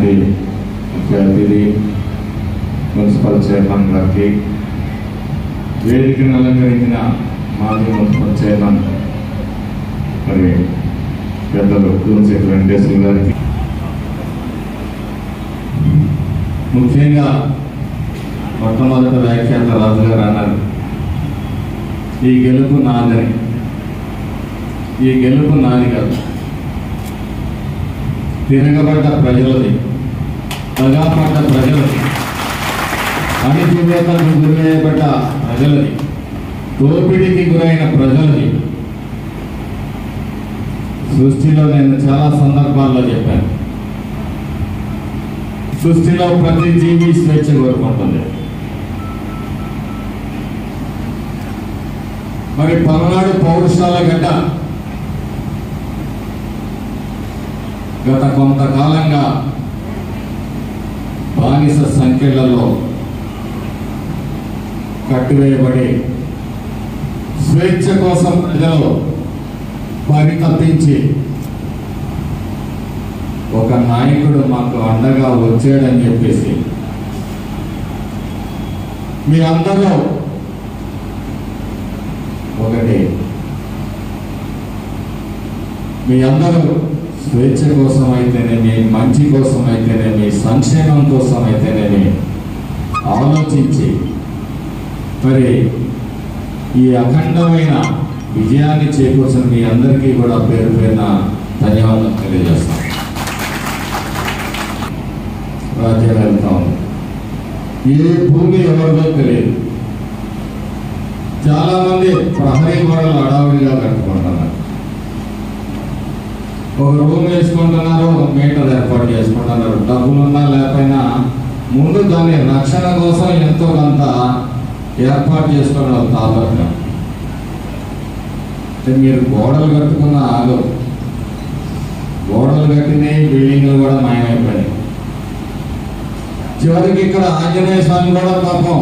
మాజీ ముఖ్య అతిథి మున్సిపల్ చైర్మన్ గారికి, వేదికను అలంకరించిన మాజీ మున్సిపల్ చైర్మన్ మరి పెద్దలు తులసిరెడ్డి వెంకటేశ్వర గారికి, ముఖ్యంగా మొట్టమొదట వ్యాఖ్యాత రాజు గారు అన్నారు, ఈ గెలుపు నాదని. ఈ గెలుపు నాది కాదు, తిరగబడ్డ ప్రజలది, దగాపడ్డ ప్రజలది, అణిచివేతలకు గురైపడ్డ ప్రజలది, దోపిడీకి గురైన ప్రజలది. సృష్టిలో నేను చాలా సందర్భాల్లో చెప్పాను, సృష్టిలో ప్రతి జీవి స్వేచ్ఛ కోరుకుంటుంది. మరి పల్నాడు పౌరుషాల గడ్డ గత కొంతకాలంగా బానిస సంఖ్యలలో కట్టివేయబడి స్వేచ్ఛ కోసం ప్రజలు పరితపించి ఒక నాయకుడు మాకు అండగా వచ్చాడని చెప్పేసి మీ అందరూ ఒకటి, మీ అందరూ స్వేచ్ఛ కోసం అయితేనేమి, మంచి కోసం అయితేనేమి, సంక్షేమం కోసం అయితేనేమి ఆలోచించి మరి ఈ అఖండమైన విజయాన్ని చేకూర్చిన మీ అందరికీ కూడా పేరు పేరున ధన్యవాదాలు తెలియజేస్తాం. రాజ్యం వెళ్తా ఉంది, ఏ భూమి ఎవరిదో తెలియదు. చాలా మంది ప్రహరీ గోడలు అడావుడిగా కట్టుకుంటున్నారు, ఒక రూమ్ వేసుకుంటున్నారు, ఒక మీటర్ ఏర్పాటు చేసుకుంటున్నారు. డబ్బులున్నా లేకపోయినా ముందు దాని రక్షణ కోసం ఎంతో కొంత ఏర్పాటు చేసుకోవడం తాపత్రయం. మీరు గోడలు కట్టుకున్న ఆగవు, గోడలు కట్టినాయి, బిల్డింగ్లు కూడా మాయమైపోయినాయి. చివరికి ఇక్కడ ఆంజనేయ స్వామి కూడా పాపం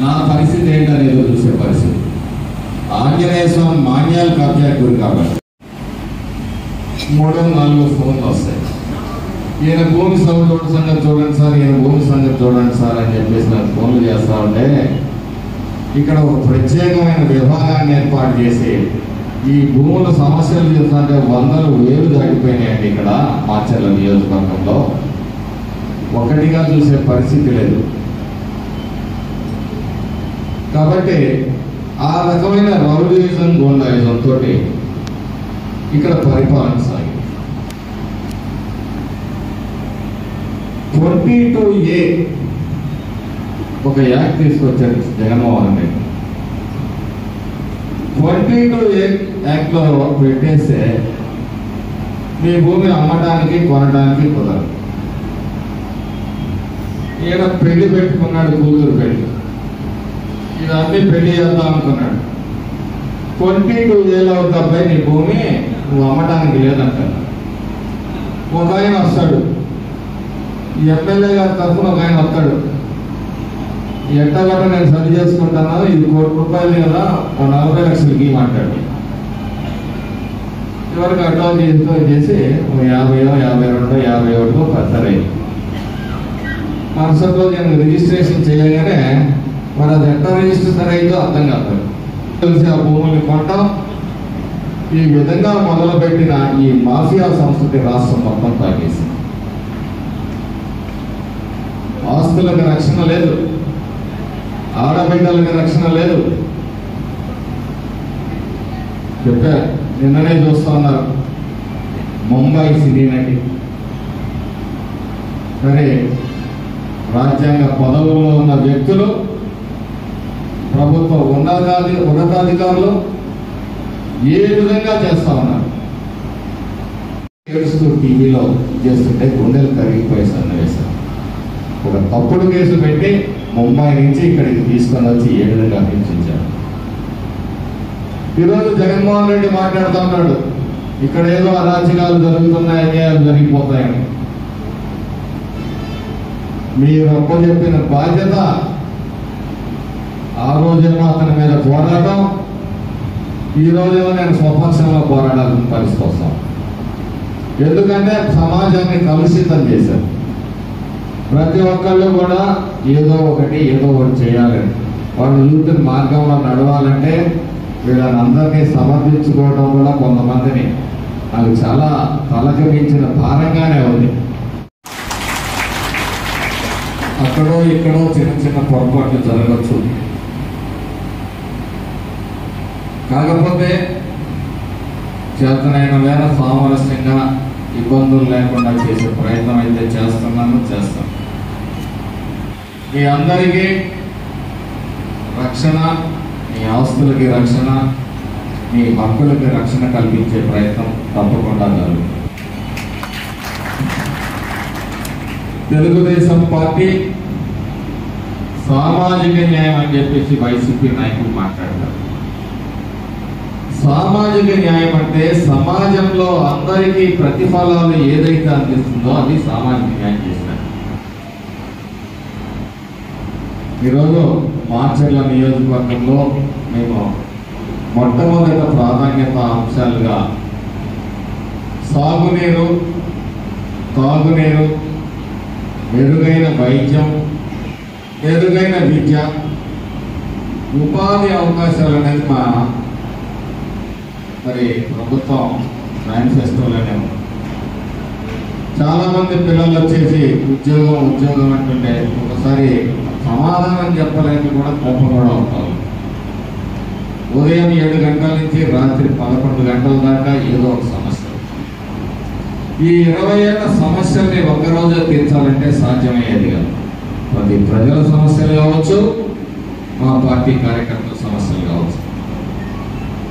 నా పరిస్థితి ఏంటనేది చూసే పరిస్థితి. ఆంజనేయ స్వామి మాన్యాలు కబ్జా గురి కాబట్టి 3-4 ఫోన్లు వస్తాయి, ఈయన భూమి సంగతి చూడండి సార్, ఈయన భూమి సంగతి చూడండి సార్ అని చెప్పేసి నాకు ఫోన్లు చేస్తా ఉంటే ఇక్కడ ఒక ప్రత్యేకమైన విభాగాన్ని ఏర్పాటు చేసి ఈ భూముల సమస్యలు చూస్తుంటే 100,000 దాటిపోయినాయండి. ఇక్కడ మాచర్ల నియోజకవర్గంలో ఒకటిగా చూసే పరిస్థితి లేదు. కాబట్టి ఆ రకమైన రౌడీయిజం, గూండాయిజం తోటి ఇక్కడ పరిపాలన సాగింది. 22A ఒక యాక్ట్ తీసుకొచ్చారు జగన్మోహన్ రెడ్డి. 22A యాక్ట్లో పెట్టేస్తే మీ భూమి అమ్మటానికి కొనడానికి కుదరదు. ఈయన పెళ్లి పెట్టుకున్నాడు, కూతురు పెళ్లి, ఇదన్నీ పెళ్లి చేద్దాం అనుకున్నాడు. 22Aలో తప్పై నీ భూమి నువ్వు అమ్మటానికి లేదంటారు. ఒక ఆయన వస్తాడు, ఈ ఎమ్మెల్యే గారి తరఫున ఒక ఆయన వస్తాడు, ఎట్టగట్ట నేను సరి చేసుకుంటాను, ఇది ₹1,00,00,000 కదా, 40 లక్షలకి ఇవ్వమంటాడు. చివరికి అడ్వాన్స్ చేసి 50, 52, 51 ఖర్చరైంది. మరుసటి రోజు నేను రిజిస్ట్రేషన్ చేయగానే మరి అది ఎట్లా రిజిస్టర్ అయిందో అర్థం కాదు. తెలిసి ఆ భూముల్ని కొనటం, ఈ విధంగా మొదలుపెట్టిన ఈ మాఫియా సంస్కృతి రాష్ట్రం మొత్తం తాగేసింది. ఆస్తులకు రక్షణ లేదు, ఆడబిడ్డలకు రక్షణ లేదు. చెప్పారు, నిన్ననే చూస్తా ఉన్నారు, ముంబై సినీ నటి సరే రాజ్యాంగ పదవుల్లో ఉన్న వ్యక్తులు, ప్రభుత్వ ఉన్నతాధికారులు ఏ విధంగా చేస్తా ఉన్నారు. ఏడుస్తూ టీవీలో చేస్తుంటే గుండెలు కరిగిపోయి సన్నివేశాలు. ఒక తప్పుడు కేసు పెట్టి ముంబై నుంచి ఇక్కడికి తీసుకొని వచ్చి ఏ విధంగా హింసించారు. ఈరోజు జగన్మోహన్ రెడ్డి మాట్లాడుతూ ఉన్నాడు, ఇక్కడ ఏదో అరాచకాలు జరుగుతున్నాయి, అన్యాయాలు జరిగిపోతాయని. మీరు అప్పచెప్పిన బాధ్యత ఆ రోజేమో అతని మీద పోరాటం, ఈ రోజేమో నేను స్వపక్షంలో పోరాడాల్సిన పరిస్థితి వస్తాం. ఎందుకంటే సమాజాన్ని కలుషితం చేశారు. ప్రతి ఒక్కళ్ళు కూడా ఏదో ఒకటి చేయాలని, వాళ్ళు యూత్ మార్గంలో నడవాలంటే వీళ్ళని అందరినీ సమర్థించుకోవడం కూడా కొంతమందిని నాకు చాలా తలకు మించిన భారంగానే ఉంది. అక్కడో ఇక్కడో చిన్న చిన్న పొరపాట్లు జరగచ్చు. కాకపోతే చేతనైన వేళ సామరస్యంగా ఇబ్బందులు లేకుండా చేసే ప్రయత్నం అయితే చేస్తాను. మీ అందరికీ రక్షణ, మీ ఆస్తులకి రక్షణ, మీ హక్కులకి రక్షణ కల్పించే ప్రయత్నం తప్పకుండా జరుగుతుంది. తెలుగుదేశం పార్టీ సామాజిక న్యాయం అని చెప్పేసి వైసీపీ నాయకులు మాట్లాడతారు. సామాజిక న్యాయం అంటే సమాజంలో అందరికీ ప్రతిఫలాలు ఏదైతే అందిస్తుందో అది సామాజిక న్యాయం చేసినారు. ఈరోజు మాచర్ల నియోజకవర్గంలో మేము మొట్టమొదటి ప్రాధాన్యత అంశాలుగా సాగునీరు, తాగునీరు, మెరుగైన వైద్యం, మెరుగైన విద్య, ఉపాధి అవకాశాలు అనేది మరి ప్రభుత్వం మేనిఫెస్టోలోనే ఉంది. చాలామంది పిల్లలు వచ్చేసి ఉద్యోగం అంటుంటే ఒకసారి సమాధానం చెప్పలేక కూడా కోపం కూడా అవుతారు. ఉదయం 7 గంటల నుంచి రాత్రి 11 గంటల దాకా ఏదో ఒక సమస్య. ఈ 20 ఏళ్ల సమస్యల్ని ఒక్కరోజే తీర్చాలంటే సాధ్యమయ్యేది కాదు. అది ప్రజల సమస్యలు కావచ్చు, మా పార్టీ కార్యకర్తల సమస్యలు కావచ్చు.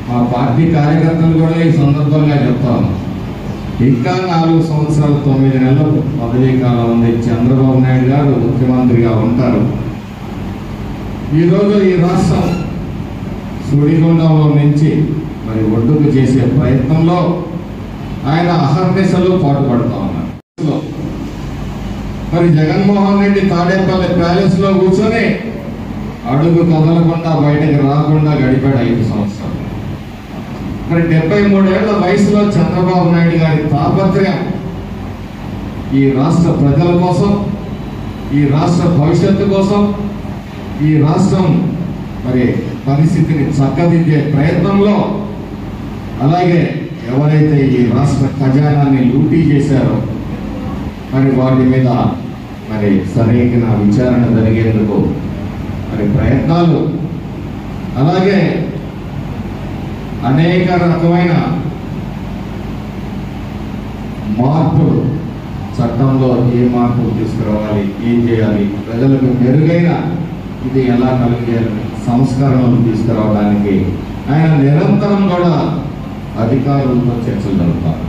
మా పార్టీ కార్యకర్తలు కూడా ఈ సందర్భంగా చెప్తాను, ఇంకా 4 సంవత్సరాలు 9 నెలలు పదవీ కాలం ఉంది. చంద్రబాబు నాయుడు గారు ముఖ్యమంత్రిగా ఉంటారు. ఈరోజు ఈ రాష్ట్రం సుడిగుండంలో నుంచి మరి ఒడ్డుకు చేసే ప్రయత్నంలో ఆయన అహర్నిశలు పాటుపడుతూ ఉన్నారు. మరి జగన్మోహన్ రెడ్డి తాడేపల్లి ప్యాలెస్ లో కూర్చొని అడుగు కదలకుండా బయటకు రాకుండా గడిపాడు 5 సంవత్సరాలు. మరి 73 ఏళ్ల వయసులో చంద్రబాబు నాయుడు గారి తాపత్రయం ఈ రాష్ట్ర ప్రజల కోసం, ఈ రాష్ట్ర భవిష్యత్తు కోసం, ఈ రాష్ట్రం మరి పరిస్థితిని చక్కదిద్దే ప్రయత్నంలో, అలాగే ఎవరైతే ఈ రాష్ట్ర ఖజానాన్ని లూటీ చేశారో మరి వాటి మీద మరి సరైన విచారణ జరిగేందుకు మరి ప్రయత్నాలు, అలాగే అనేక రకమైన మార్పులు, చట్టంలో ఏ మార్పులు తీసుకురావాలి, ఏం చేయాలి, ప్రజలకు మెరుగైన ఇది ఎలా కలిగేయాలని సంస్కరణలు తీసుకురావడానికి ఆయన నిరంతరం కూడా అధికారులతో చర్చలు జరుపుతారు.